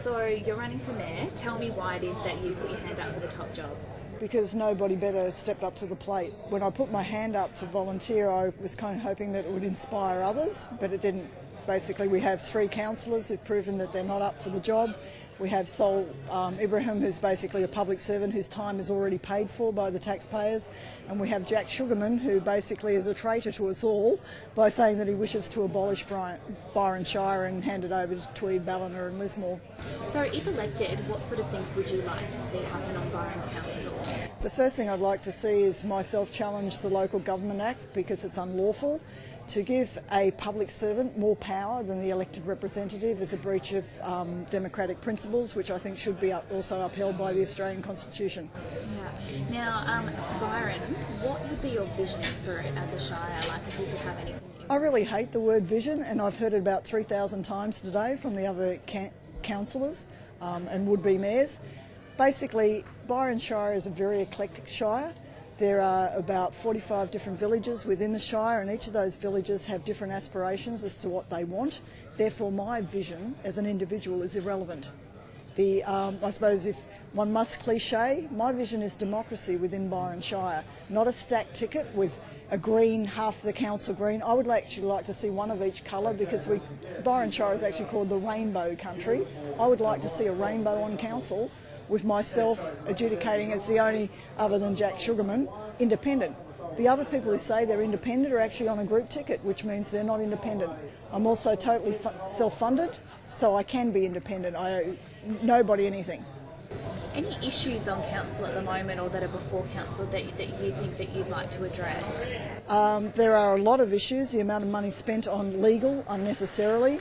So you're running for mayor. Tell me why it is that you put your hand up for the top job. Because nobody better stepped up to the plate. When I put my hand up to volunteer, I was kind of hoping that it would inspire others, but it didn't. Basically, we have 3 councillors who've proven that they're not up for the job. We have Sol Ibrahim, who's basically a public servant whose time is already paid for by the taxpayers. And we have Jack Sugarman, who basically is a traitor to us all by saying that he wishes to abolish Byron Shire and hand it over to Tweed, Ballina and Lismore. So if elected, what sort of things would you like to see happen on Byron Council? The first thing I'd like to see is myself challenge the Local Government Act because it's unlawful. To give a public servant more power than the elected representative is a breach of democratic principles, which I think should be also upheld by the Australian Constitution. Yeah. Now, Byron, what would be your vision for it as a shire? Like, if you could have anything. I really hate the word vision, and I've heard it about 3,000 times today from the other councillors and would-be mayors. Basically, Byron Shire is a very eclectic shire. There are about 45 different villages within the shire, and each of those villages have different aspirations as to what they want. Therefore, my vision as an individual is irrelevant. I suppose if one must cliche, my vision is democracy within Byron Shire, not a stacked ticket with a green, half the council green. I would actually like to see one of each colour because Byron Shire is actually called the rainbow country. I would like to see a rainbow on council, with myself adjudicating as the only, other than Jack Sugarman, independent. The other people who say they're independent are actually on a group ticket, which means they're not independent. I'm also totally self-funded, so I can be independent. I owe nobody anything. Any issues on council at the moment or that are before council that you think that you'd like to address? There are a lot of issues, the amount of money spent on legal unnecessarily.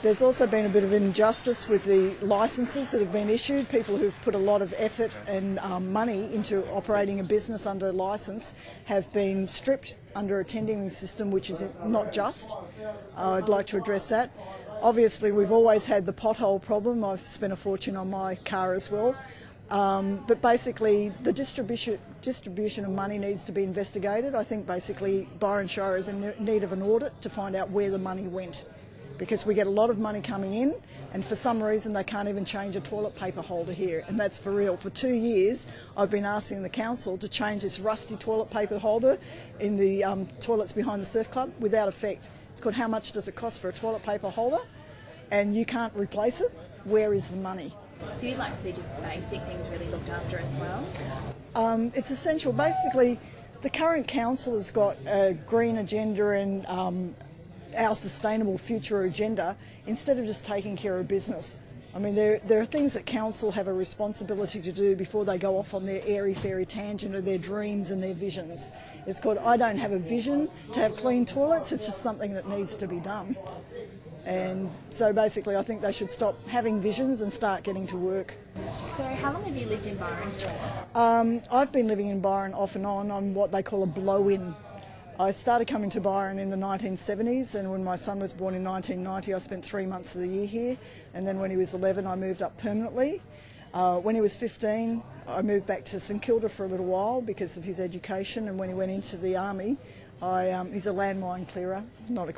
There's also been a bit of injustice with the licences that have been issued. People who've put a lot of effort and money into operating a business under licence have been stripped under a tendering system, which is not just. I'd like to address that. Obviously, we've always had the pothole problem. I've spent a fortune on my car as well. But basically, the distribution of money needs to be investigated. I think basically Byron Shire is in need of an audit to find out where the money went, because we get a lot of money coming in and for some reason they can't even change a toilet paper holder here, and that's for real. For 2 years I've been asking the council to change this rusty toilet paper holder in the toilets behind the surf club without effect. It's called How Much Does It Cost for a Toilet Paper Holder, and you can't replace it. Where is the money? So you'd like to see just basic things really looked after as well? It's essential. Basically, the current council has got a green agenda and our sustainable future agenda instead of just taking care of business. I mean, there are things that council have a responsibility to do before they go off on their airy-fairy tangent of their dreams and their visions. It's called, I don't have a vision to have clean toilets, it's just something that needs to be done. And so basically I think they should stop having visions and start getting to work. So how long have you lived in Byron for? I've been living in Byron off and on what they call a blow-in. I started coming to Byron in the 1970s, and when my son was born in 1990 I spent 3 months of the year here, and then when he was 11 I moved up permanently. When he was 15 I moved back to St Kilda for a little while because of his education, and when he went into the army, he's a landmine clearer, not a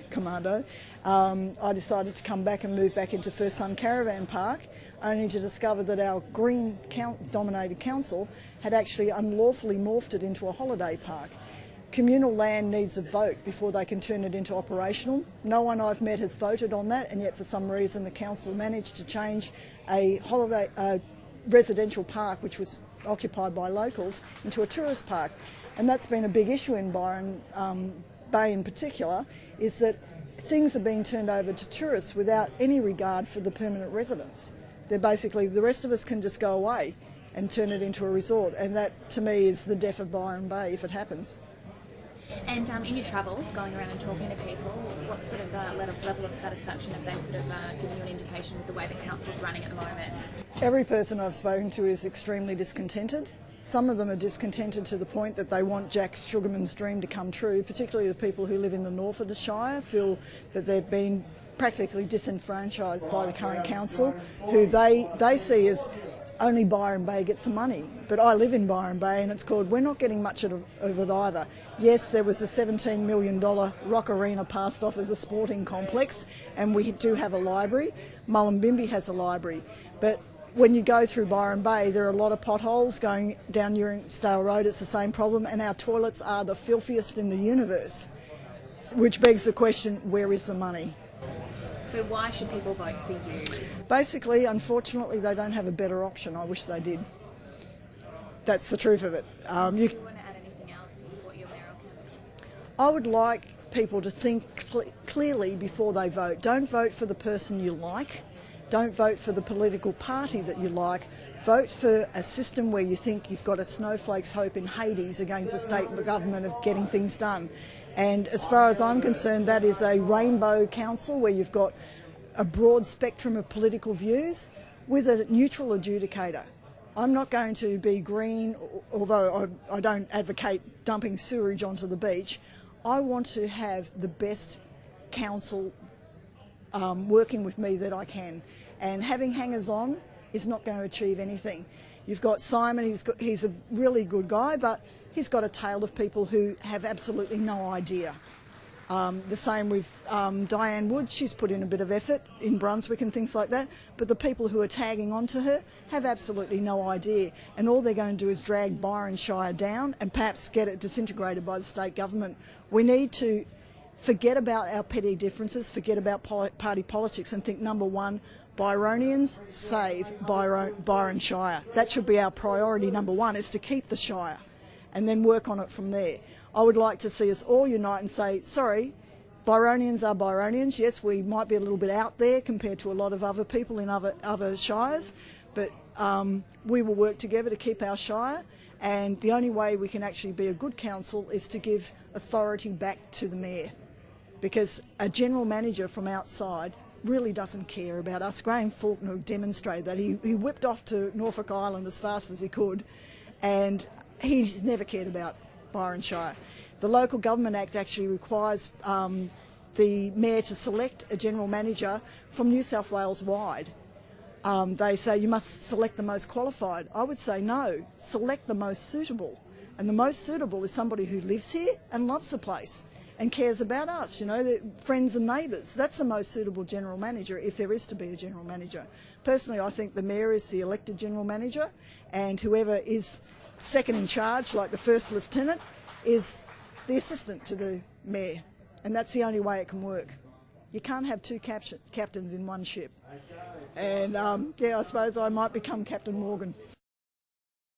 commando. I decided to come back and move back into First Sun Caravan Park, only to discover that our Green-dominated council had actually unlawfully morphed it into a holiday park. Communal land needs a vote before they can turn it into operational. No one I've met has voted on that, and yet for some reason the council managed to change a residential park, which was occupied by locals, into a tourist park. And that's been a big issue in Byron Bay in particular, is that things are being turned over to tourists without any regard for the permanent residents. They're basically, the rest of us can just go away and turn it into a resort, and that to me is the death of Byron Bay if it happens. And in your travels, going around and talking to people, what sort of level of satisfaction have they sort of given you an indication with the way the council's running at the moment? Every person I've spoken to is extremely discontented. Some of them are discontented to the point that they want Jack Sugarman's dream to come true, particularly the people who live in the north of the Shire feel that they've been practically disenfranchised by the current council, who they see as only Byron Bay gets the money. But I live in Byron Bay and it's called, we're not getting much of it either. Yes, there was a $17 million Rock Arena passed off as a sporting complex, and we do have a library. Mullumbimby has a library. But when you go through Byron Bay, there are a lot of potholes going down Stale Road. It's the same problem, and our toilets are the filthiest in the universe, which begs the question, where is the money? So why should people vote for you? Basically, unfortunately, they don't have a better option. I wish they did. That's the truth of it. Do you want to add anything else to support your mayoral campaign? I would like people to think clearly before they vote. Don't vote for the person you like. Don't vote for the political party that you like. Vote for a system where you think you've got a snowflake's hope in Hades against the state government of getting things done. And as far as I'm concerned, that is a rainbow council where you've got a broad spectrum of political views with a neutral adjudicator. I'm not going to be green, although I don't advocate dumping sewage onto the beach. I want to have the best council working with me that I can. And having hangers-on is not going to achieve anything. You've got Simon, he's a really good guy, but he's got a tail of people who have absolutely no idea. The same with Diane Woods. She's put in a bit of effort in Brunswick and things like that, but the people who are tagging onto her have absolutely no idea, and all they're going to do is drag Byron Shire down and perhaps get it disintegrated by the state government. We need to forget about our petty differences, forget about party politics, and think, number one, Byronians save Byron Shire. That should be our priority number one, is to keep the Shire and then work on it from there. I would like to see us all unite and say, sorry, Byronians are Byronians. Yes, we might be a little bit out there compared to a lot of other people in other shires, but we will work together to keep our shire, and the only way we can actually be a good council is to give authority back to the mayor, because a general manager from outside really doesn't care about us. Graham Faulkner demonstrated that. He whipped off to Norfolk Island as fast as he could, and he's never cared about Byron Shire. The Local Government Act actually requires the mayor to select a general manager from New South Wales wide. They say you must select the most qualified. I would say no, select the most suitable. And the most suitable is somebody who lives here and loves the place and cares about us, you know, friends and neighbours. That's the most suitable general manager, if there is to be a general manager. Personally, I think the mayor is the elected general manager, and whoever is second in charge, like the first lieutenant, is the assistant to the mayor, and that's the only way it can work. You can't have two captains in one ship. And yeah, I suppose I might become Captain Morgan.